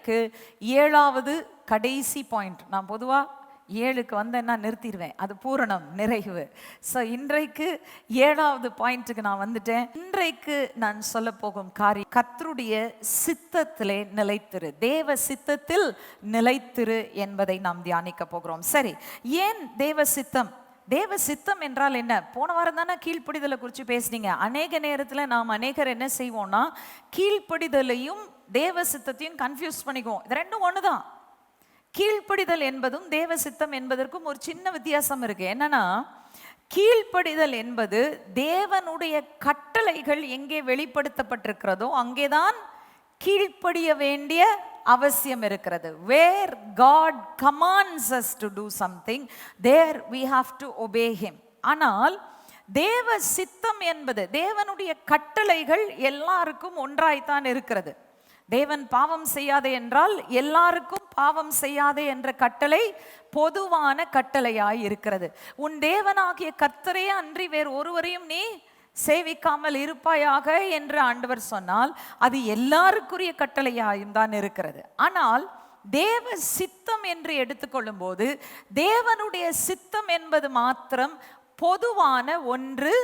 இன்றைக்கு 7வது கடைசி பாயிண்ட். நான் பொதுவாக 7க்கு வந்தேன்னா நிறுத்திடுவேன், அது பூரணம், நிறைவு. ஸோ இன்றைக்கு 7வது பாயிண்ட்டுக்கு நான் வந்துட்டேன். இன்றைக்கு நான் சொல்ல போகும் காரியம், கர்த்தருடைய சித்தத்திலே நிலைத்திரு, தேவ சித்தத்தில் நிலைத்திரு என்பதை நாம் தியானிக்க போகிறோம். சரி, ஏன் தேவ சித்தம்? தேவ சித்தம் என்றால் என்ன? போன வாரம் தானே கீழ்ப்படிதலை குறித்து பேசுனீங்க. அநேக நேரத்தில் நாம் அநேகர் என்ன செய்வோம்னா, கீழ்ப்படிதலையும் தேவ சித்தத்தையும் கன்ஃபியூஸ் பண்ணிக்குவோம். இது ரெண்டும் ஒன்று தான். கீழ்ப்படிதல் என்பதும் தேவ சித்தம் என்பதற்கும் ஒரு சின்ன வித்தியாசம் இருக்கு. என்னன்னா, கீழ்ப்படிதல் என்பது தேவனுடைய கட்டளைகள் எங்கே வெளிப்படுத்தப்பட்டிருக்கிறதோ அங்கேதான் கீழ்ப்படிய வேண்டிய அவசியம் இருக்கிறது. Where God commands us to do something, there we have to obey him. ஆனால் தேவ சித்தம் என்பது, தேவனுடைய கட்டளைகள் எல்லாருக்கும் ஒன்றாய்த்தான் இருக்கிறது. தேவன் பாவம் செய்யாதே என்றால் எல்லாருக்கும் பாவம் செய்யாதே என்ற கட்டளை பொதுவான கட்டளையாய் இருக்கிறது. உன் தேவனாகிய கர்த்தரே அன்றி வேறு ஒருவரையும் நீ சேவிக்காமல் இருப்பாயாக என்று ஆண்டவர் சொன்னால் அது எல்லாருக்குரிய கட்டளையாயும் தான் இருக்கிறது. ஆனால் தேவ சித்தம் என்று எடுத்துக்கொள்ளும் போது தேவனுடைய சித்தம் என்பது மாத்திரம் பொதுவான ஒன்று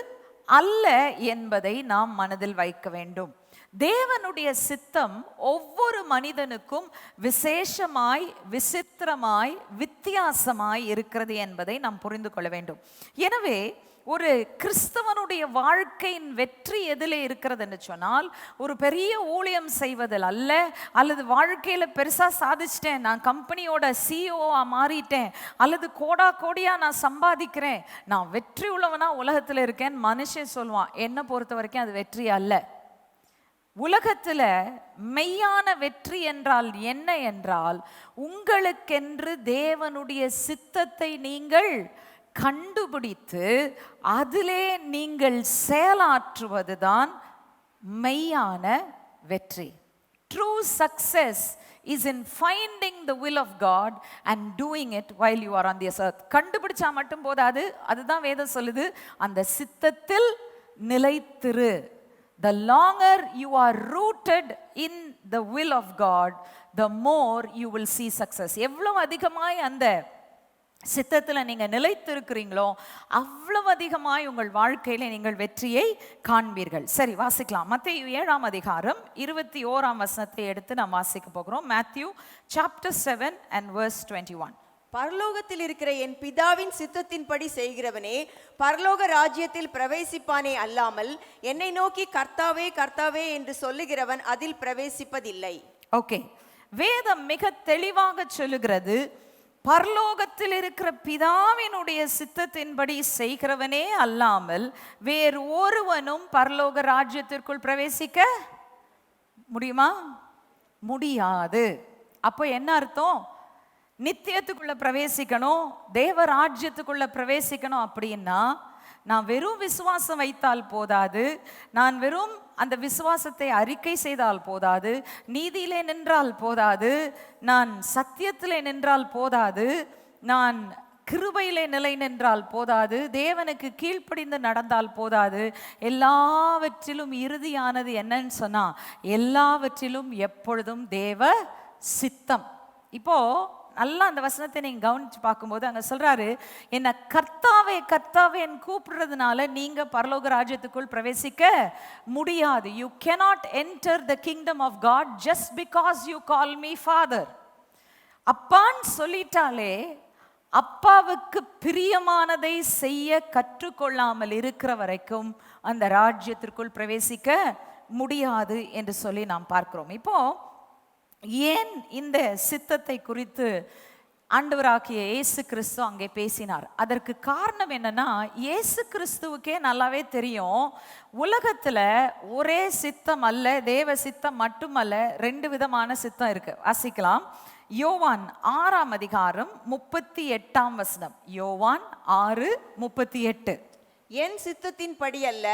அல்ல என்பதை நாம் மனதில் வைக்க வேண்டும். தேவனுடைய சித்தம் ஒவ்வொரு மனிதனுக்கும் விசேஷமாய், விசித்திரமாய், வித்தியாசமாய் இருக்கிறது என்பதை நாம் புரிந்து கொள்ள வேண்டும். எனவே ஒரு கிறிஸ்தவனுடைய வாழ்க்கையின் வெற்றி எதிலே இருக்கிறது என்று சொன்னால், ஒரு பெரிய ஊழியம் செய்வதில் அல்ல, அல்லது வாழ்க்கையில் பெருசாக சாதிச்சிட்டேன், நான் கம்பெனியோட சிஇஓவா மாறிட்டேன், அல்லது கோடா கோடியா நான் சம்பாதிக்கிறேன், நான் வெற்றி உள்ளவனா உலகத்தில் இருக்கேன் மனுஷன் சொல்லுவான். என்னை பொறுத்த வரைக்கும் அது வெற்றி அல்ல. உலகத்தில் மெய்யான வெற்றி என்றால் என்ன என்றால், உங்களுக்கென்று தேவனுடைய சித்தத்தை நீங்கள் கண்டுபிடித்து அதிலே நீங்கள் செயலாற்றுவதுதான் மெய்யான வெற்றி. True success is in finding the will of God and doing it while you are on this earth. கண்டுபிடிச்சா மட்டும் போதாது, அதுதான் வேதம் சொல்லுது, அந்த சித்தத்தில் நிலைத்திரு. The longer you are rooted in the will of God, the more you will see success. எவ்வளவு அதிகமாய் அந்த சித்தத்தில் நீங்கள் நிலைத்திருக்கிறீங்களோ அவ்வளவு அதிகமாய் உங்கள் வாழ்க்கையில நீங்கள் வெற்றியை காண்பீர்கள். சரி, வாசிக்கலாம். மத்தேயு 7ஆம் அதிகாரம் 21ஆம் வசனத்தை எடுத்து நாம் வாசிக்க போகிறோம். Matthew chapter 7 and verse 21. பரலோகத்தில் இருக்கிற என் பிதாவின் சித்தத்தின்படி செய்கிறவனே பரலோக ராஜ்யத்தில் பிரவேசிப்பானே அல்லாமல் என்னை நோக்கி கர்த்தாவே கர்த்தாவே என்று சொல்லுகிறவன் அதில் பிரவேசிப்பதில்லை. ஓகே, வேதம் மிக தெளிவாக சொல்லுகிறது, பரலோகத்தில் இருக்கிற பிதாவினுடைய சித்தத்தின்படி செய்கிறவனே அல்லாமல் வேறு ஒருவனும் பரலோக ராஜ்யத்திற்குள் பிரவேசிக்க முடியுமா? முடியாது. அப்போ என்ன அர்த்தம்? நித்தியத்துக்குள்ள பிரவேசிக்கணும், தேவ ராஜ்யத்துக்குள்ள பிரவேசிக்கணும் அப்படின்னா நான் வெறும் விசுவாசம் வைத்தால் போதாது, நான் வெறும் அந்த விசுவாசத்தை அறிக்கை செய்தால் போதாது, நீதியிலே நின்றால் போதாது, நான் சத்தியத்திலே நின்றால் போதாது, நான் கிருபையிலே நிலை நின்றால் போதாது, தேவனுக்கு கீழ்ப்படிந்து நடந்தால் போதாது. எல்லாவற்றிலும் இறுதியானது என்னன்னு சொன்னா, எல்லாவற்றிலும் எப்பொழுதும் தேவ சித்தம். இப்போ நல்லா அந்த வசனத்தை நீங்க கவனிச்சு பார்க்கும்போது அங்க சொல்றாரு, என்ன கர்த்தாவே கர்த்தாவே கூப்பிடுறதுனால நீங்க பரலோக ராஜ்யத்துக்குள் பிரவேசிக்க முடியாது. You cannot enter the kingdom of God just because you call me father. அப்பான்னு சொல்லிட்டாலே அப்பாவுக்கு பிரியமானதை செய்ய கற்றுக்கொள்ளாமல் இருக்கிற வரைக்கும் அந்த ராஜ்யத்திற்குள் பிரவேசிக்க முடியாது என்று சொல்லி நாம் பார்க்கிறோம். இப்போ ஏன் இந்த சித்தத்தை குறித்து ஆண்டவராகிய இயேசு கிறிஸ்து அங்கே பேசினார்? அதற்கு காரணம் என்னன்னா, இயேசு கிறிஸ்துவுக்கே நல்லாவே தெரியும், உலகத்துல ஒரே சித்தம் அல்ல, தேவ சித்தம் மட்டுமல்ல, 2 விதமான சித்தம் இருக்கு. வாசிக்கலாம். யோவான் 6ஆம் அதிகாரம் 38ஆம் வசனம். யோவான் 6:38. என் சித்தத்தின் படி அல்ல,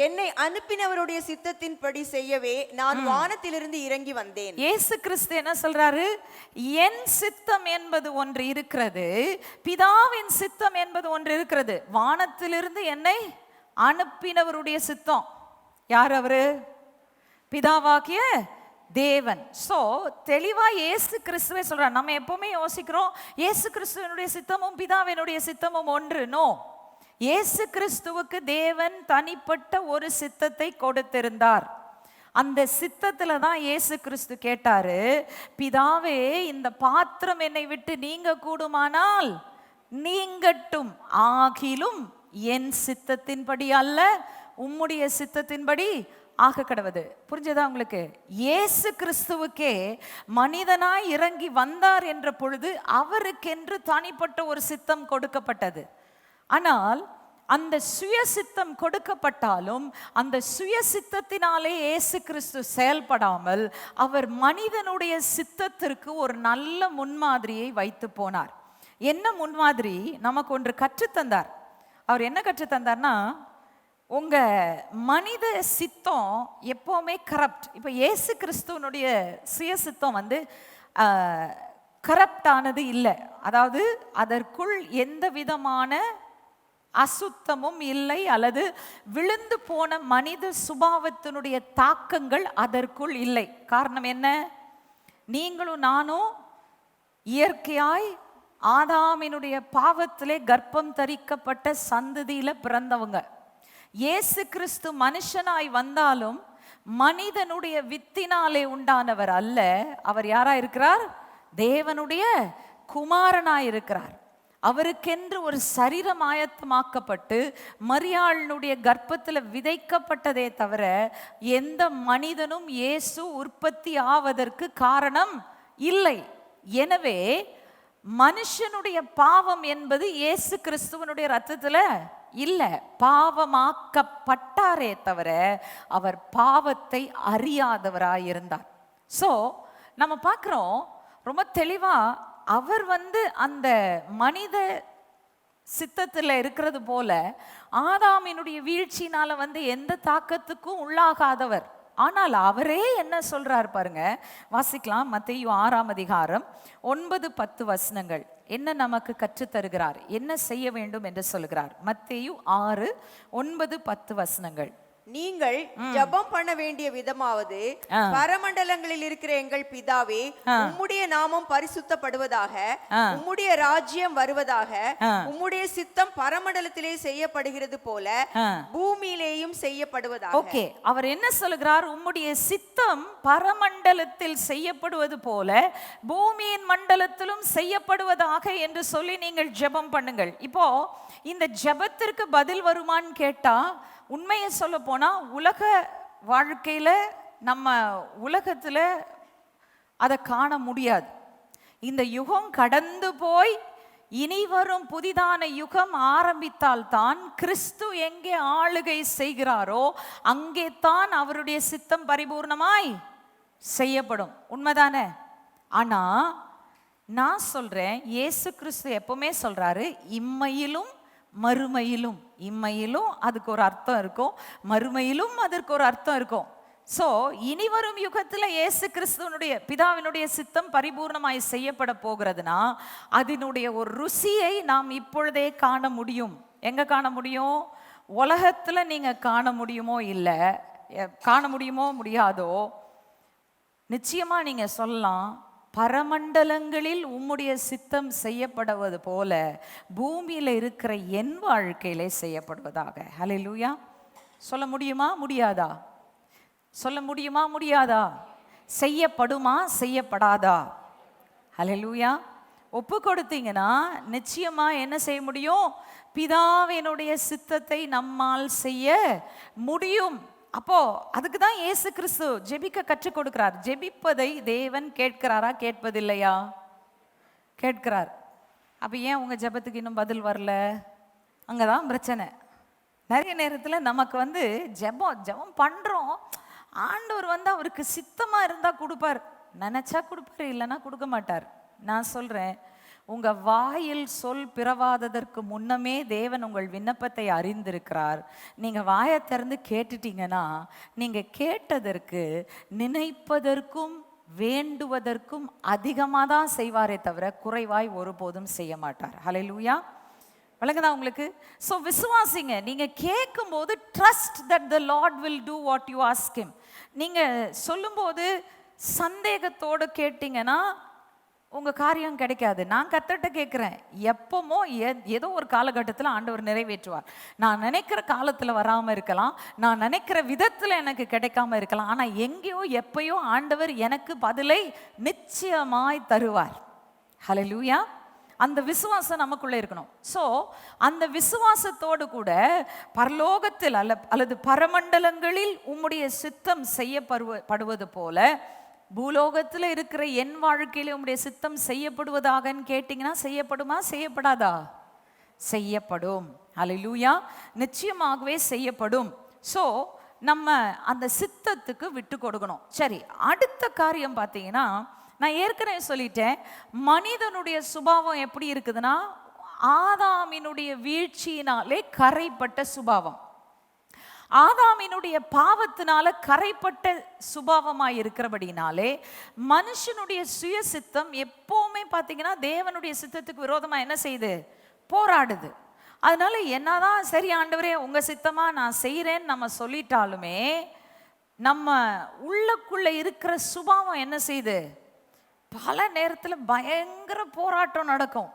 என்னை அனுப்பினவருடைய சித்தத்தின் படி செய்யவே நான் வானத்திலிருந்து இறங்கி வந்தேன். இயேசு கிறிஸ்து என்ன சொல்றாரு? என் சித்தம் என்பது ஒன்று இருக்கிறது, பிதாவின் சித்தம் என்பது ஒன்று இருக்கிறது. வானத்திலிருந்து என்னை அனுப்பினவருடைய சித்தம் யார்? அவரு பிதாவாகிய தேவன். ஸோ தெளிவா இயேசு கிறிஸ்துவே சொல்றார். நம்ம எப்பவுமே யோசிக்கிறோம் இயேசு கிறிஸ்துவனுடைய சித்தமும் பிதாவினுடைய சித்தமும் ஒன்று. நோ, இயேசு கிறிஸ்துவுக்கு தேவன் தனிப்பட்ட ஒரு சித்தத்தை கொடுத்திருந்தார். அந்த சித்தத்துல தான் இயேசு கிறிஸ்து கேட்டாரு, பிதாவே இந்த பாத்திரம் என்னை விட்டு நீங்க கூடுமானால் நீங்கட்டும், ஆகிலும் என் சித்தத்தின்படி அல்ல உம்முடைய சித்தத்தின்படி ஆக கடவது. புரிஞ்சதா உங்களுக்கு? இயேசு கிறிஸ்துவுக்கே மனிதனாய் இறங்கி வந்தார் என்ற பொழுது அவருக்கென்று தனிப்பட்ட ஒரு சித்தம் கொடுக்கப்பட்டது. ஆனால் அந்த சுயசித்தம் கொடுக்கப்பட்டாலும் அந்த சுயசித்தத்தினாலே இயேசு கிறிஸ்து செயல்படாமல் அவர் மனிதனுடைய சித்தத்திற்கு ஒரு நல்ல முன்மாதிரியை வைத்து போனார். என்ன முன்மாதிரி? நமக்கு ஒன்று கற்றுத்தந்தார். அவர் என்ன கற்றுத்தந்தார்னா, உங்க மனித சித்தம் எப்பவுமே கரப்ட். இப்போ இயேசு கிறிஸ்துவனுடைய சுயசித்தம் கரப்ட் ஆனது இல்லை. அதாவது அதற்குள் எந்த விதமான அசுத்தமும் இல்லை, அல்லது விழுந்து போன மனித சுபாவத்தினுடைய தாக்கங்கள் அதற்குள் இல்லை. காரணம் என்ன? நீங்களும் நானும் இயற்கையாய் ஆதாமினுடைய பாவத்திலே கர்ப்பம் தரிக்கப்பட்ட சந்ததியில பிறந்தவங்க. இயேசு கிறிஸ்து மனுஷனாய் வந்தாலும் மனிதனுடைய வித்தினாலே உண்டானவர் அல்ல. அவர் யாரா இருக்கிறார்? தேவனுடைய குமாரனாய் இருக்கிறார். அவருக்கென்று ஒரு சரீரம் ஆயத்தமாக்கப்பட்டு மரியாளினுடைய கர்ப்பத்தில் விதைக்கப்பட்டதே தவிர எந்த மனிதனும் இயேசு உற்பத்தி ஆவதற்கு காரணம் இல்லை. எனவே மனுஷனுடைய பாவம் என்பது இயேசு கிறிஸ்துவனுடைய ரத்தத்துல இல்ல. பாவமாக்கப்பட்டாரே தவிர அவர் பாவத்தை அறியாதவராயிருந்தார். சோ நம்ம பார்க்கிறோம் ரொம்ப தெளிவா, அவர் அந்த மனித சித்தத்தில் இருக்கிறது போல ஆதாமினுடைய வீழ்ச்சினால எந்த தாக்கத்துக்கும் உள்ளாகாதவர். ஆனால் அவரே என்ன சொல்றார் பாருங்க, வாசிக்கலாம். மத்தேயு 6ஆம் அதிகாரம் 9-10 வசனங்கள் என்ன நமக்கு கற்றுத் தருகிறார், என்ன செய்ய வேண்டும் என்று சொல்கிறார். மத்தேயு 6:9-10 வசனங்கள். நீங்கள் ஜெபம் பண்ண வேண்டிய விதமாவது, பரமண்டலங்களில் இருக்கிற எங்கள் பிதாவே, உம்முடைய நாமம் பரிசுத்தப்படுவதாக, உம்முடைய ராஜ்யம் வருவதாக, உம்முடைய சித்தம் பரமண்டலத்திலே செய்யப்படுகிறது போல பூமியிலேயும் செய்யப்படுவதாக. ஓகே, அவர் என்ன சொல்கிறார்? உம்முடைய சித்தம் பரமண்டலத்தில் செய்யப்படுவது போல பூமியின் மண்டலத்திலும் செய்யப்படுவதாக என்று சொல்லி நீங்கள் ஜெபம் பண்ணுங்கள். இப்போ இந்த ஜெபத்திற்கு பதில் வருமான்னு கேட்டா, உண்மையை சொல்ல போனா உலக வாழ்க்கையில நம்ம உலகத்துல அதை காண முடியாது. இந்த யுகம் கடந்து போய் இனி வரும் புதிதான யுகம் ஆரம்பித்தால் தான் கிறிஸ்து எங்கே ஆளுகை செய்கிறாரோ அங்கே தான் அவருடைய சித்தம் பரிபூர்ணமாய் செய்யப்படும். உண்மைதானே? ஆனா நான் சொல்றேன், இயேசு கிறிஸ்து எப்பவுமே சொல்றாரு, இம்மையிலும் மறுமையிலும். இம்மையிலும் அதுக்கு ஒரு அர்த்தம் இருக்கும், மறுமையிலும் அதற்கு ஒரு அர்த்தம் இருக்கும். ஸோ இனி வரும் யுகத்தில் இயேசு கிறிஸ்துவனுடைய பிதாவினுடைய சித்தம் பரிபூர்ணமாய் செய்யப்பட போகிறதுனா அதனுடைய ஒரு ருசியை நாம் இப்பொழுதே காண முடியும். எங்க காண முடியும்? உலகத்தில் நீங்க காண முடியுமோ இல்லை, காண முடியுமோ முடியாதோ, நிச்சயமா நீங்க சொல்லலாம், பரமண்டலங்களில் உம்முடைய சித்தம் செய்யப்படுவது போல பூமியில இருக்கிற என் வாழ்க்கையிலே செய்யப்படுவதாக. ஹல்லேலூயா. சொல்ல முடியுமா முடியாதா? சொல்ல முடியுமா முடியாதா? செய்யப்படுமா செய்யப்படாதா? ஹல்லேலூயா. ஒப்பு கொடுத்தீங்கன்னா நிச்சயமா என்ன செய்ய முடியும்? பிதாவினுடைய சித்தத்தை நம்மால் செய்ய முடியும். அப்போ அதுக்கு தான் இயேசு கிறிஸ்து ஜெபிக்க கற்றுக் கொடுக்கிறார். ஜெபிப்பதை தேவன் கேட்கிறாரா கேட்பதில்லையா? கேட்கிறார். அப்போ ஏன் உங்க ஜெபத்துக்கு இன்னும் பதில் வரல? அங்கதான் பிரச்சனை. நிறைய நேரத்தில் நமக்கு ஜெபம் பண்றோம், ஆண்டவர் அவருக்கு சித்தமா இருந்தா கொடுப்பார், நினைச்சா கொடுப்பாரு, இல்லைன்னா கொடுக்க மாட்டார். நான் சொல்றேன், உங்க வாயில் சொல் பிறவாததற்கு முன்னமே தேவன் உங்கள் விண்ணப்பத்தை அறிந்திருக்கிறார். நீங்க வாயை திறந்து கேட்டுட்டீங்கன்னா நீங்க கேட்டதற்கு நினைப்பதற்கும் வேண்டுவதற்கும் அதிகமாக தான் செய்வாரே தவிர குறைவாய் ஒருபோதும் செய்ய மாட்டார். ஹல்லேலூயா. விளங்குதா உங்களுக்கு? ஸோ விசுவாசிங்க. நீங்க கேட்கும்போது trust that the Lord will do what you ask him. நீங்க சொல்லும்போது சந்தேகத்தோடு கேட்டீங்கன்னா உங்க காரியம் கிடைக்காது. நான் கர்த்தர்ட்ட கேட்கிறேன், எப்பமோ ஏதோ ஒரு காலகட்டத்தில் ஆண்டவர் நிறைவேற்றுவார். நான் நினைக்கிற காலத்துல வராம இருக்கலாம், நான் நினைக்கிற விதத்துல எனக்கு கிடைக்காம இருக்கலாம், ஆனா எங்கேயோ எப்பயோ ஆண்டவர் எனக்கு பதிலை நிச்சயமாய் தருவார். ஹல்லேலூயா. அந்த விசுவாசம் நமக்குள்ள இருக்கணும். ஸோ அந்த விசுவாசத்தோடு கூட பரலோகத்தில் அல்லது பரமண்டலங்களில் உம்முடைய சித்தம் செய்யப்படுவது போல பூலோகத்தில் இருக்கிற என் வாழ்க்கையில உம்முடைய சித்தம் செய்யப்படுவதாகன்னு கேட்டிங்கன்னா செய்யப்படுமா, செய்யப்படாதா? செய்யப்படும். ஹல்லேலூயா. நிச்சயமாகவே செய்யப்படும். ஸோ நம்ம அந்த சித்தத்துக்கு விட்டு கொடுக்கணும். சரி, அடுத்த காரியம் பார்த்தீங்கன்னா, நான் ஏற்கனவே சொல்லிட்டேன், மனிதனுடைய சுபாவம் எப்படி இருக்குதுன்னா, ஆதாமினுடைய வீழ்ச்சியினாலே கரைப்பட்ட சுபாவம். ஆதாமினுடைய பாவத்தினால கரைப்பட்ட சுபாவமாய் இருக்கிறபடினாலே மனுஷனுடைய சுய சித்தம் எப்பவுமே பார்த்தீங்கன்னா தேவனுடைய சித்தத்துக்கு விரோதமா என்ன செய்யுது? போராடுது. அதனால என்னதான் சரி ஆண்டவரே உங்க சித்தமா நான் செய்யறேன்னு நம்ம சொல்லிட்டாலுமே நம்ம உள்ளக்குள்ள இருக்கிற சுபாவம் என்ன செய்யுது? பல நேரத்தில் பயங்கர போராட்டம் நடக்கும்.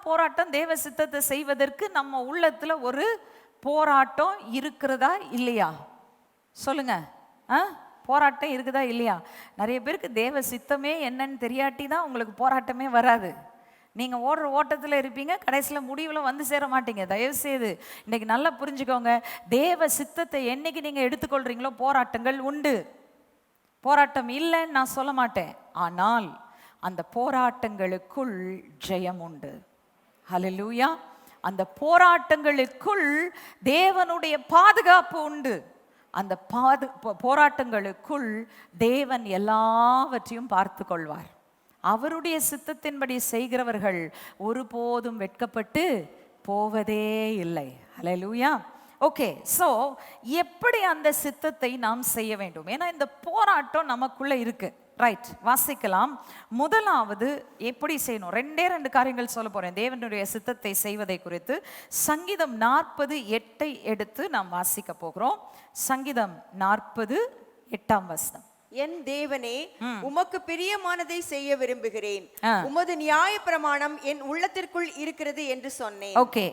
போராட்டம் தேவ சித்தத்தை செய்வதற்கு நம்ம உள்ளத்துல ஒரு போராட்டம் இருக்கிறதா இல்லையா? சொல்லுங்க. போராட்டம் இருக்குதா இல்லையா? நிறைய பேருக்கு தேவ சித்தமே என்னன்னு தெரியாட்டி தான் உங்களுக்கு போராட்டமே வராது. நீங்க ஓடுற ஓட்டத்தில் இருப்பீங்க, கடைசியில் முடிவில் வந்து சேர மாட்டீங்க. தயவு செய்து இன்னைக்கு நல்லா புரிஞ்சுக்கோங்க, தேவ சித்தத்தை என்னைக்கு நீங்க எடுத்துக்கொள்றீங்களோ போராட்டங்கள் உண்டு. போராட்டம் இல்லைன்னு நான் சொல்ல மாட்டேன், ஆனால் அந்த போராட்டங்களுக்குள் ஜெயம் உண்டு. ஹல்லேலூயா. அந்த போராட்டங்களுக்குள் தேவனுடைய பாதுகாப்பு உண்டு. அந்த போராட்டங்களுக்குள் தேவன் எல்லாவற்றையும் பார்த்து கொள்வார். அவருடைய சித்தத்தின்படி செய்கிறவர்கள் ஒருபோதும் வெட்கப்பட்டு போவதே இல்லை. ஹல்லேலூயா. ஓகே, ஸோ எப்படி அந்த சித்தத்தை நாம் செய்ய வேண்டும்? ஏன்னா இந்த போராட்டம் நமக்குள்ள இருக்கு. ரைட், வாசிக்கலாம். முதலாவது எப்படி செய்யணும்? ரெண்டு காரியங்கள் சொல்ல போறேன் தேவனுடைய சித்தத்தை செய்வதை குறித்து. சங்கீதம் 40:8 எடுத்து நாம் வாசிக்க போகிறோம். சங்கீதம் 40:8. என் தேவனே, உமக்கு பிரியமானதை செய்ய விரும்புகிறேன், உமது நியாய பிரமாணம் என் உள்ளத்திற்குள் இருக்கிறது என்று சொன்னேன். ஓகே,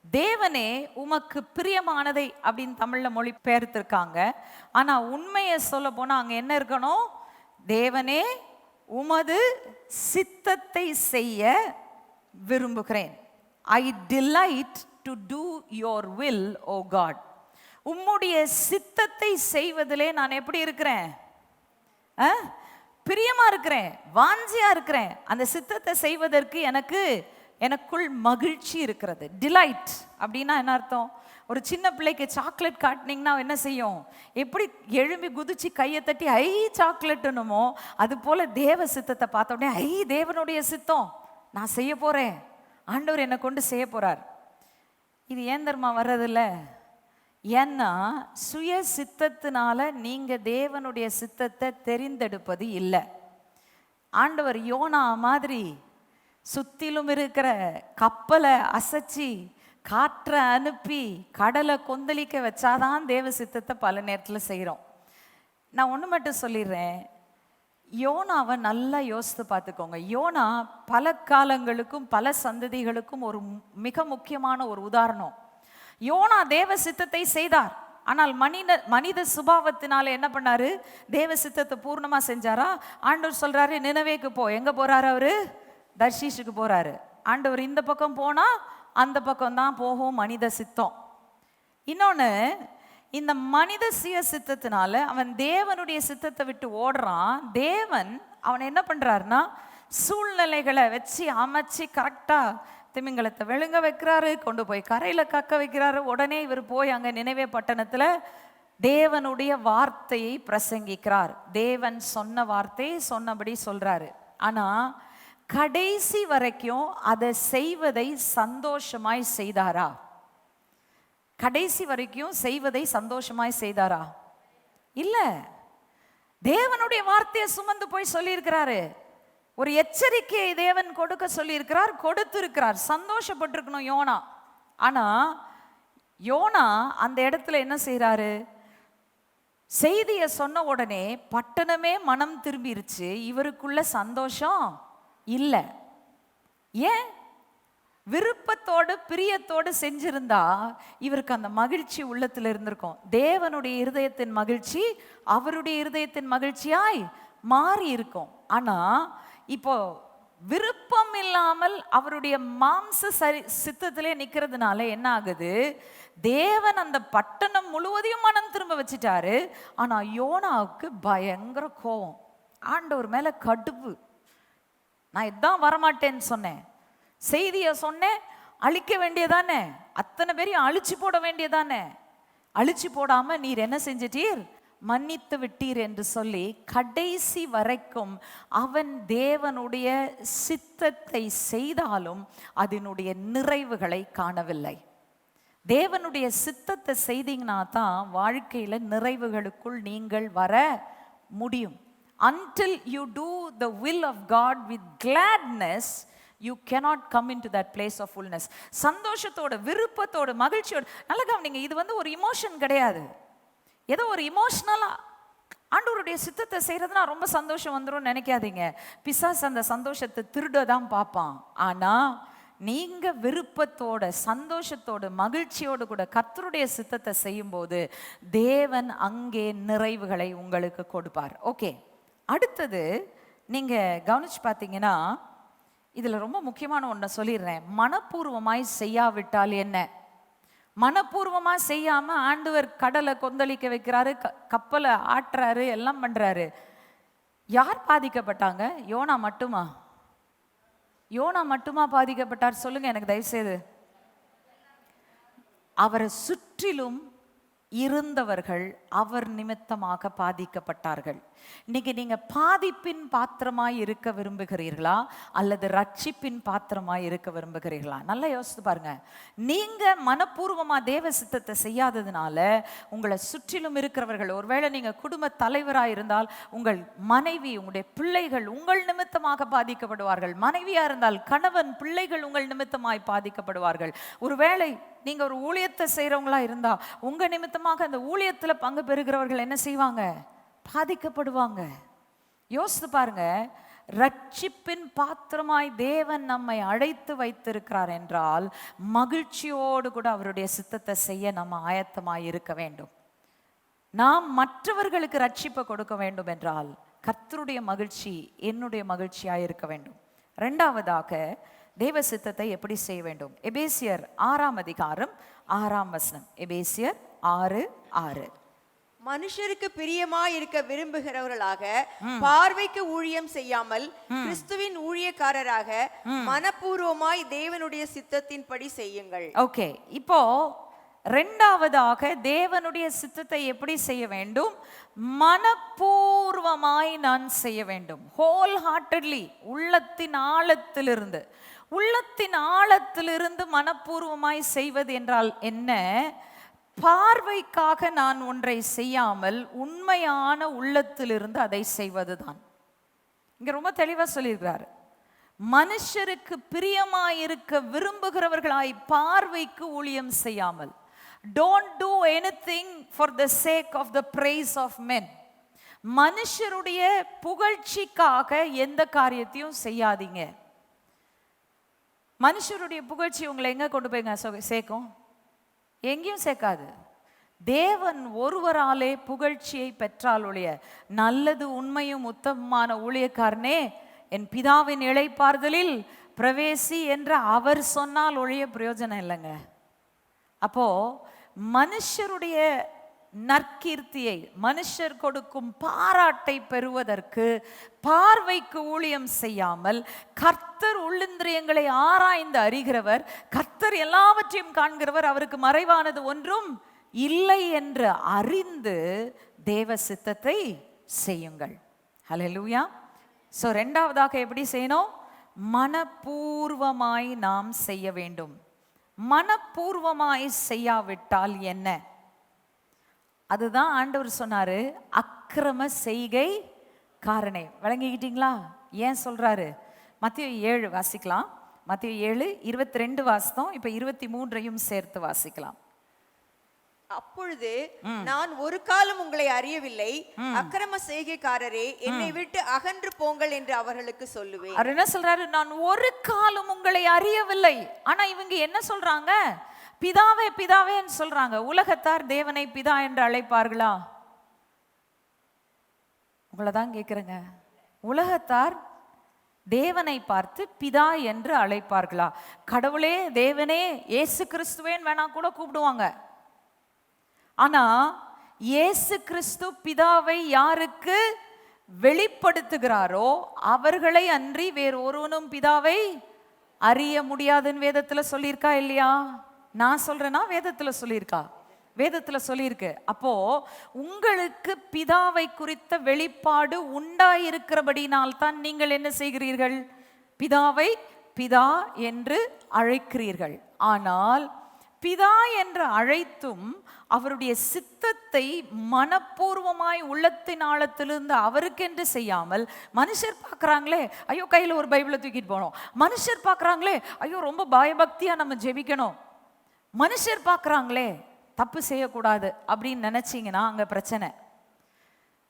தேவனே உமக்கு பிரியமானதை அப்படின்னு தமிழ்ல மொழி பெயர்த்திருக்காங்க. ஆனா உண்மையை சொல்ல போனா அங்க என்ன இருக்கணும்? தேவனே உமது சித்தத்தை செய்ய விரும்புகிறேன். I delight to do your will O God. உம்முடைய சித்தத்தை செய்வதிலே நான் எப்படி இருக்கிறேன்? பிரியமா இருக்கிறேன், வாஞ்சியா இருக்கிறேன். அந்த சித்தத்தை செய்வதற்கு எனக்குள் மகிழ்ச்சி இருக்கிறது. டிலைட் அப்படின்னா என்ன அர்த்தம்? ஒரு சின்ன பிள்ளைக்கு சாக்லேட் காட்டினீங்கன்னா என்ன செய்யும்? எப்படி எழும்பி குதிச்சு கையை தட்டி ஐ சாக்லேட்டுனுமோ அது போல தேவ சித்தத்தை பார்த்த உடனே ஐ தேவனுடைய சித்தம் நான் செய்ய போறேன், ஆண்டவர் என்னை கொண்டு செய்ய போறார். இது ஏன் தர்மா வர்றதில்ல? ஏன்னா சுய சித்தத்தினால நீங்க தேவனுடைய சித்தத்தை தெரிந்தெடுப்பது இல்லை. ஆண்டவர் யோனா மாதிரி சுத்திலும் இருக்கிற கப்பலை அசைச்சி காற்றை அனுப்பி கடலை கொந்தளிக்க வச்சாதான் தேவ சித்தத்தை பல நேரத்தில் செய்கிறோம். நான் ஒன்று மட்டும் சொல்லிடுறேன், யோனாவை நல்லா யோசித்து பார்த்துக்கோங்க. யோனா பல காலங்களுக்கும் பல சந்ததிகளுக்கும் ஒரு மிக முக்கியமான ஒரு உதாரணம். யோனா தேவ சித்தத்தை செய்தார், ஆனால் மனித சுபாவத்தினால என்ன பண்ணாரு? தேவ சித்தத்தை பூர்ணமா செஞ்சாரா? ஆண்டவர் சொல்றாரு நினவேக்கு போ. எங்க போறாரு அவரு? தர்ஷீஷுக்கு போறாரு. ஆண்டவர் இந்த பக்கம் போனா அந்த பக்கம் தான் போகும் மனித சித்தம். இன்னொன்னு, இந்த மனித சுய சித்தத்தினால அவன் தேவனுடைய சித்தத்தை விட்டு ஓடுறான். தேவன் அவன் என்ன பண்றாருன்னா சூழ்நிலைகளை வச்சு அமைச்சு கரெக்டா திமிங்கலத்தை விழுங்க வைக்கிறாரு, கொண்டு போய் கரையில கக்க வைக்கிறாரு. உடனே இவர் போய் அங்க நினைவே பட்டணத்துல தேவனுடைய வார்த்தையை பிரசங்கிக்கிறார். தேவன் சொன்ன வார்த்தையை சொன்னபடி சொல்றாரு. ஆனா கடைசி வரைக்கும் அதை செய்வதை சந்தோஷமாய் செய்தாரா? கடைசி வரைக்கும் செய்வதை சந்தோஷமாய் செய்தாரா? இல்ல. தேவனுடைய வார்த்தையை சுமந்து போய் சொல்லியிருக்கிறாரு. ஒரு எச்சரிக்கையை தேவன் கொடுக்க சொல்லியிருக்கிறார், கொடுத்திருக்கிறார். சந்தோஷப்பட்டிருக்கணும் யோனா. ஆனா யோனா அந்த இடத்துல என்ன செய்யறாரு? செய்தியை சொன்ன உடனே பட்டணமே மனம் திரும்பிருச்சு. இவருக்குள்ள சந்தோஷம் இல்லை. ஏன்? விருப்பத்தோடு பிரியத்தோடு செஞ்சிருந்தா இவருக்கு அந்த மகிழ்ச்சி உள்ளத்துல இருந்திருக்கும். தேவனுடைய இருதயத்தின் மகிழ்ச்சி அவருடைய இருதயத்தின் மகிழ்ச்சியாய் மாறி இருக்கும். ஆனா இப்போ விருப்பம் இல்லாமல் அவருடைய மாம்ச சித்தத்திலே நிக்கிறதுனால என்ன ஆகுது? தேவன் அந்த பட்டணம் முழுவதையும் மனம் திரும்ப வச்சுட்டாரு. ஆனா யோனாவுக்கு பயங்கர கோபம், ஆண்டவர் மேல கடுப்பு. நான் இதான் வரமாட்டேன்னு சொன்னேன், செய்தியை சொன்னேன், அழிக்க வேண்டியதானே, அத்தனை பேரையும் அழிச்சு போட வேண்டியதானே, அழிச்சு போடாம நீர் என்ன செஞ்சிட்டீர்? மன்னித்து விட்டீர் என்று சொல்லி கடைசி வரைக்கும் அவன் தேவனுடைய சித்தத்தை செய்தாலும் அதனுடைய நிறைவுகளை காணவில்லை. தேவனுடைய சித்தத்தை செய்தீங்கன்னா தான் வாழ்க்கையில நிறைவுகளுக்குள் நீங்கள் வர முடியும். Until you do the will of God with gladness, you cannot come into that place of fullness. சந்தோஷத்தோட, விருப்பத்தோட, மகிழ்ச்சியோட. நல்ல கவனிங்க, இது ஒரு இமோஷன் கிடையாது. ஏதோ ஒரு இமோஷனலா ஆண்டவருடைய சித்தத்தை செய்யறதுனா ரொம்ப சந்தோஷம் வந்துடும் நினைக்காதீங்க. பிசாசு அந்த சந்தோஷத்தை திருடதான் பார்ப்பான். ஆனா நீங்க விருப்பத்தோட, சந்தோஷத்தோட, மகிழ்ச்சியோடு கூட கர்த்தருடைய சித்தத்தை செய்யும் போது தேவன் அங்கே நிறைவுகளை உங்களுக்கு கொடுப்பார். ஓகே, அடுத்தது நீங்க கவனிச்சு பார்த்தீங்கன்னா இதுல ரொம்ப முக்கியமான ஒன்றை சொல்லிடுறேன். மனப்பூர்வமாய் செய்யாவிட்டால் என்ன? மனப்பூர்வமா செய்யாம ஆண்டவர் கடலை கொந்தளிக்க வைக்கிறாரு, கப்பலை ஆட்டுறாரு, எல்லாம் பண்றாரு. யார் பாதிக்கப்பட்டாங்க? யோனா மட்டுமா? யோனா மட்டுமா பாதிக்கப்பட்டார்? சொல்லுங்க எனக்கு தயவுசெய்து. அவரை சுற்றிலும் இருந்தவர்கள் அவர் நிமித்தமாக பாதிக்கப்பட்டார்கள். இன்னைக்கு நீங்க பாதிப்பின் பாத்திரமாய் இருக்க விரும்புகிறீர்களா அல்லது ரட்சிப்பின் பாத்திரமாய் இருக்க விரும்புகிறீர்களா? நல்லா யோசித்து பாருங்க. நீங்க மனப்பூர்வமா தேவ சித்தத்தை செய்யாததுனால உங்களை சுற்றிலும் இருக்கிறவர்கள், ஒருவேளை நீங்க குடும்ப தலைவராய் இருந்தால் உங்கள் மனைவி, உங்களுடைய பிள்ளைகள் உங்கள் நிமித்தமாக பாதிக்கப்படுவார்கள். மனைவியா இருந்தால் கணவன், பிள்ளைகள் உங்கள் நிமித்தமாய் பாதிக்கப்படுவார்கள். ஒருவேளை நீங்க ஒரு ஊழியத்தை செய்யறவங்களா இருந்தா உங்க நிமித்தமாக அந்த ஊழியத்துல பங்கு பெறுகிறவர்கள் என்ன செய்வாங்க? பாதிக்கப்படுவாங்க. யோசித்து பாருங்க. ரட்சிப்பின் பாத்திரமாய் தேவன் நம்மை அழைத்து வைத்திருக்கிறார் என்றால் மகிழ்ச்சியோடு கூட அவருடைய சித்தத்தை செய்ய நம்ம ஆயத்தமாய் இருக்க வேண்டும். நாம் மற்றவர்களுக்கு ரட்சிப்பை கொடுக்க வேண்டும் என்றால் கர்த்தருடைய மகிழ்ச்சி என்னுடைய மகிழ்ச்சியாய் இருக்க வேண்டும். இரண்டாவதாக தேவ சித்தத்தை எப்படி செய்ய வேண்டும்? எபேசியர் 6ஆம் அதிகாரம் 6ஆம் வசனம். எபேசியர் 6:6. மனுஷருக்கு பிரியமாய் இருக்க விரும்புகிறவர்களாக பார்வைக்கு ஊழியம் செய்யாமல் கிறிஸ்துவின் ஊழியக்காரராக மனப்பூர்வமாய் தேவனுடைய சித்தத்தின்படி செய்யுங்கள். ஓகே, இப்போ இரண்டாவதாக தேவனுடைய சித்தத்தை எப்படி செய்ய வேண்டும்? மனப்பூர்வமாய் நான் செய்ய வேண்டும். ஹோல் ஹார்ட்டட்லி, உள்ளத்தின் ஆழத்திலிருந்து. உள்ளத்தின் ஆழத்திலிருந்து மனப்பூர்வமாய் செய்வது என்றால் என்ன? பார்வைக்காக நான் ஒன்றை செய்யாமல் உண்மையான உள்ளத்திலிருந்து அதை செய்வதுதான். இங்க ரொம்ப தெளிவா சொல்லியிருக்கிறார். மனுஷருக்கு பிரியமாயிருக்க விரும்புகிறவர்களாய் பார்வைக்கு ஊழியம் செய்யாமல். Don't do anything for the sake of the praise of men. மனுஷருடைய புகழ்ச்சிக்காக எந்த காரியத்தையும் செய்யாதீங்க. மனுஷருடைய புகழ்ச்சி உங்களை எங்க கொண்டு போய் சேர்க்கும்? எங்கேயும் சேர்க்காது. தேவன் ஒருவராலே புகழ்ச்சியை பெற்றால் ஒழிய, நல்லது உண்மையும் உத்தமமான ஊழியக்காரனே என் பிதாவின் இளைப்பாறுதலில் பிரவேசி என்று அவர் சொன்னால் ஒழிய பிரயோஜனம் இல்லைங்க. அப்போ மனுஷருடைய நற்கீர்த்தியை, மனுஷர் கொடுக்கும் பாராட்டை பெறுவதற்கு பார்வைக்கு ஊழியம் செய்யாமல் கர்த்தர் உள்ளிந்திரியங்களை ஆராய்ந்து அறிகிறவர், கர்த்தர் எல்லாவற்றையும் காண்கிறவர், அவருக்கு மறைவானது ஒன்றும் இல்லை என்று அறிந்து தேவ சித்தத்தை செய்யுங்கள். ஹல்லேலூயா. ஸோ ரெண்டாவதாக எப்படி செய்யணும்? மனப்பூர்வமாய் நாம் செய்ய வேண்டும். மனப்பூர்வமாய் செய்யாவிட்டால் என்ன? அதுதான் ஆண்டவர் சொன்னாரு, அக்கிரம செய்கை காரணே. விளங்கிக்கிட்டீங்களா? ஏன் சொல்றாரு? மத்தேயு 7 வாசிக்கலாம். மத்தேயு 7:22 வாசித்தோம். இப்ப 23 சேர்த்து வாசிக்கலாம். அப்பொழுது நான் ஒரு காலம் உங்களை அறியவில்லை, அக்கிரம செய்கைக்காரரே என்னை விட்டு அகன்று போங்கள் என்று அவர்களுக்கு சொல்லுவேன். அவர் என்ன சொல்றாரு? நான் ஒரு காலம் உங்களை அறியவில்லை. ஆனா இவங்க என்ன சொல்றாங்க? பிதாவே பிதாவேன்னு சொல்றாங்க. உலகத்தார் தேவனை பிதா என்று அழைப்பார்களா? உங்களை தான் கேட்குறேங்க. உலகத்தார் தேவனை பார்த்து பிதா என்று அழைப்பார்களா? கடவுளே, தேவனே, இயேசு கிறிஸ்துவேன் வேணா கூட கூப்பிடுவாங்க. ஆனா இயேசு கிறிஸ்து பிதாவை யாருக்கு வெளிப்படுத்துகிறாரோ அவர்களை அன்றி வேறு ஒருவனும் பிதாவை அறிய முடியாதுன்னு வேதத்துல சொல்லியிருக்கா இல்லையா? நான் சொல்றேன்னா வேதத்துல சொல்லியிருக்கா? வேதத்துல சொல்லியிருக்கு. அப்போ உங்களுக்கு பிதாவை குறித்த வெளிப்பாடு உண்டாயிருக்கிறபடினால்தான் நீங்கள் என்ன செய்கிறீர்கள்? பிதாவை பிதா என்று அழைக்கிறீர்கள். ஆனால் பிதா என்று அழைத்தும் அவருடைய சித்தத்தை மனப்பூர்வமாய் உள்ளத்தின் ஆழத்திலிருந்து அவருக்கென்று செய்யாமல், மனுஷர் பார்க்குறாங்களே ஐயோ கையில் ஒரு பைபிளை தூக்கிட்டு போகணும், மனுஷர் பார்க்குறாங்களே ஐயோ ரொம்ப பயபக்தியாக நம்ம ஜெபிக்கணும், மனுஷர் பார்க்குறாங்களே தப்பு செய்யக்கூடாது அப்படின்னு நினச்சிங்கன்னா அங்கே பிரச்சனை.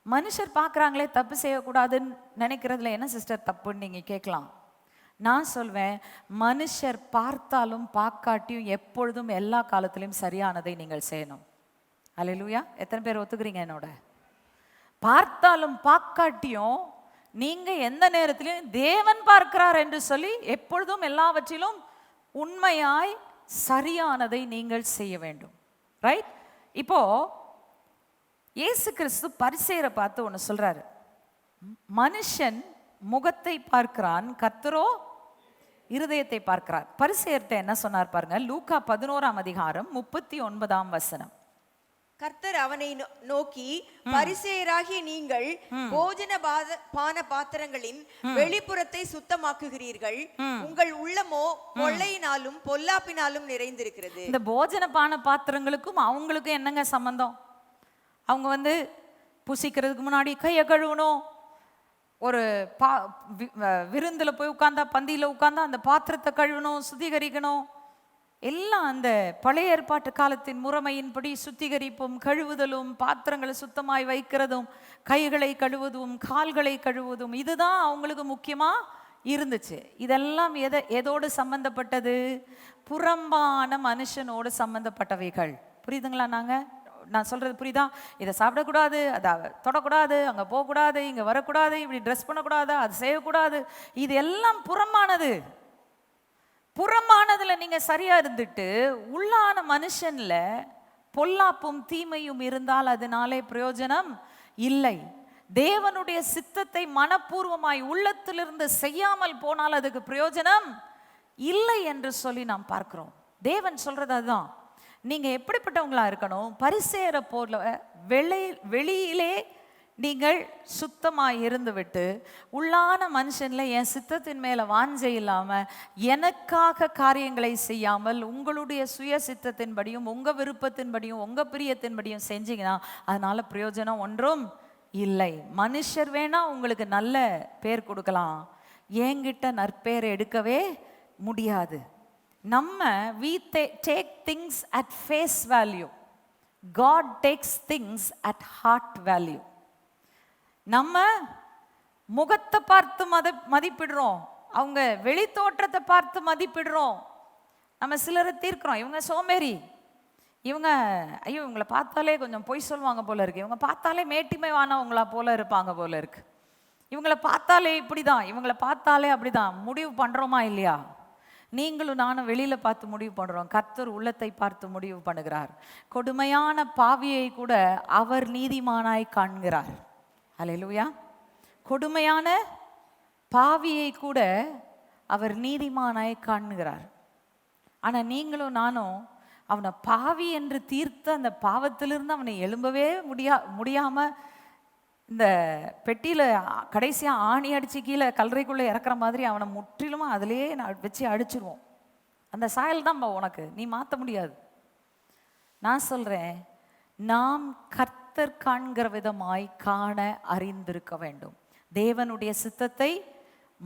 மனுஷர் பார்க்குறாங்களே தப்பு செய்யக்கூடாதுன்னு நினைக்கிறதுல என்ன சிஸ்டர் தப்புன்னு நீங்கள் கேட்கலாம். நான் சொல்வேன், மனுஷர் பார்த்தாலும் பார்க்காட்டியும் எப்பொழுதும் எல்லா காலத்திலையும் சரியானதை நீங்கள் செய்யணும். அல்லேலூயா. எத்தனை பேர் ஒத்துக்கிறீங்க என்னோட? பார்த்தாலும் பார்க்காட்டியும் நீங்க எந்த நேரத்திலையும் தேவன் பார்க்கிறார் என்று சொல்லி எப்பொழுதும் எல்லாவற்றிலும் உண்மையாய் சரியானதை நீங்கள் செய்ய வேண்டும். ரைட்? இப்போ இயேசு கிறிஸ்து பரிசேயரை பார்த்து ஒன்று சொல்றாரு. மனுஷன் முகத்தை பார்க்கிறான், கர்த்தரோ இருதயத்தை பார்க்கிறார். பரிசேயர்ட்ட என்ன சொன்னார் பாருங்க. லூக்கா 11:39. கர்த்தர் அவனை நோக்கி, பரிசேயராகிய நீங்கள் போஜன பான பாத்திரங்களின் வெளிப்புறத்தை சுத்தமாக்குகிறீர்கள், உங்கள் உள்ளமோ கொள்ளையினாலும் பொல்லாப்பினாலும் நிறைந்திருக்கிறது. இந்த போஜன பான பாத்திரங்களுக்கும் அவங்களுக்கும் என்னங்க சம்பந்தம்? அவங்க புசிக்கிறதுக்கு முன்னாடி கையை கழுவணும், ஒரு விருந்தில் போய் உட்கார்ந்தா, பந்தியில் உட்கார்ந்தா அந்த பாத்திரத்தை கழுவணும், சுத்திகரிக்கணும். எல்லாம் அந்த பழைய ஏற்பாட்டு காலத்தின் முறைமையின்படி சுத்திகரிப்பும் கழுவுதலும் பாத்திரங்களை சுத்தமாய் வைக்கிறதும் கைகளை கழுவுவதும் கால்களை கழுவுவதும் இதுதான் அவங்களுக்கு முக்கியமா இருந்துச்சு. இதெல்லாம் எதோடு சம்பந்தப்பட்டது? புறம்பான மனுஷனோடு சம்பந்தப்பட்டவைகள். புரியுதுங்களா? நான் சொல்றது புரியுதா? இதை சாப்பிடக்கூடாது, அதை தொடக்கூடாது, அங்கே போகக்கூடாது, இங்கே வரக்கூடாது, இப்படி ட்ரெஸ் பண்ணக்கூடாது, அது செய்யக்கூடாது, இது எல்லாம் புறம்பானது. புறம்பானதுல நீங்க சரியா இருந்துட்டு உள்ளான மனுஷன்ல பொல்லாப்பும் தீமையும் இருந்தால் அதனாலே பிரயோஜனம் இல்லை. தேவனுடைய சித்தத்தை மனப்பூர்வமாய் உள்ளத்திலிருந்து செய்யாமல் போனால் அதுக்கு பிரயோஜனம் இல்லை என்று சொல்லி நாம் பார்க்கிறோம். தேவன் சொல்றது அதுதான். நீங்க எப்படிப்பட்டவங்களா இருக்கணும்? பரிசேயரை போல வெளியிலே நீங்கள் சுத்தமாக இருந்து விட்டு உள்ளான மனுஷன்ல என் சித்தத்தின் மேலே வாஞ்சை இல்லாமல் எனக்காக காரியங்களை செய்யாமல் உங்களுடைய சுய சித்தத்தின்படியும் உங்கள் விருப்பத்தின்படியும் உங்கள் பிரியத்தின்படியும் செஞ்சீங்கன்னா அதனால பிரயோஜனம் ஒன்றும் இல்லை. மனுஷர் வேணா உங்களுக்கு நல்ல பேர் கொடுக்கலாம், என்கிட்ட நற்பேர் எடுக்கவே முடியாது. நம்ம we take things at face value, God takes things at heart value. நம்ம முகத்தை பார்த்து மதிப்பிடுறோம், அவங்க வெளி தோற்றத்தை பார்த்து மதிப்பிடுறோம். நம்ம சிலரை தீர்க்கிறோம், இவங்க சோம்பேறி, இவங்க ஐயோ இவங்களை பார்த்தாலே கொஞ்சம் பொய் சொல்லுவாங்க போல இருக்கு, இவங்க பார்த்தாலே மேட்டிமைவானவங்களா போல இருப்பாங்க போல இருக்கு, இவங்களை பார்த்தாலே இப்படிதான், இவங்களை பார்த்தாலே அப்படிதான். முடிவு பண்றோமா இல்லையா? நீங்களும் நானும் வெளியில பார்த்து முடிவு பண்றோம், கர்த்தர் உள்ளத்தை பார்த்து முடிவு பண்ணுகிறார். கொடுமையான பாவியை கூட அவர் நீதிமானாய் காண்கிறார். அல்லேலூயா. கொடுமையான பாவியை கூட அவர் நீதிமானாய் காண்கிறார். ஆனா நீங்களும் நானும் அவனை பாவி என்று தீர்த்து அந்த பாவத்திலிருந்து அவனை எழும்பவே முடியாம இந்த பெட்டியில கடைசியா ஆணி அடிச்சு கீழே கல்லறைக்குள்ள இறக்குற மாதிரி அவனை முற்றிலுமா அதிலேயே வச்சு அடிச்சிருவோம். அந்த சாயல் தான் உனக்கு, நீ மாற்ற முடியாது. நான் சொல்றேன், நாம் கர்த்தர் காண்கிற விதமாய் காண அறிந்திருக்க வேண்டும். தேவனுடைய சித்தத்தை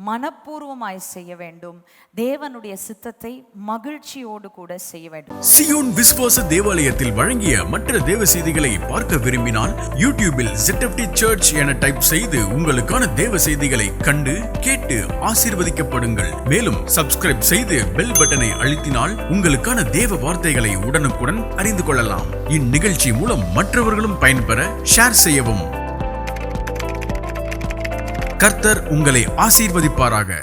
மனப்பூர்வமாய் செய்ய வேண்டும். தேவனுடைய சித்தத்தை மகிழ்ச்சியோடு கூட செய்ய வேண்டும். சியோன் விசுவாச தேவாலயத்தில் வழங்கிய மற்ற தேவ செய்திகளை பார்க்க விரும்பினால் யூடியூபில் ZFT சர்ச் என டைப் செய்து உங்களுக்கான தேவ செய்திகளை கண்டு கேட்டு ஆசீர்வதிக்கப்படுங்கள். மேலும் சப்ஸ்கிரைப் செய்து பெல் பட்டனை அழுத்தினால் உங்களுக்கான தேவ வார்த்தைகளை உடனுக்குடன் அறிந்து கொள்ளலாம். இந்நிகழ்ச்சி மூலம் மற்றவர்களும் பயன்பெற ஷேர் செய்யவும். கர்த்தர் உங்களை ஆசீர்வதிப்பாராக.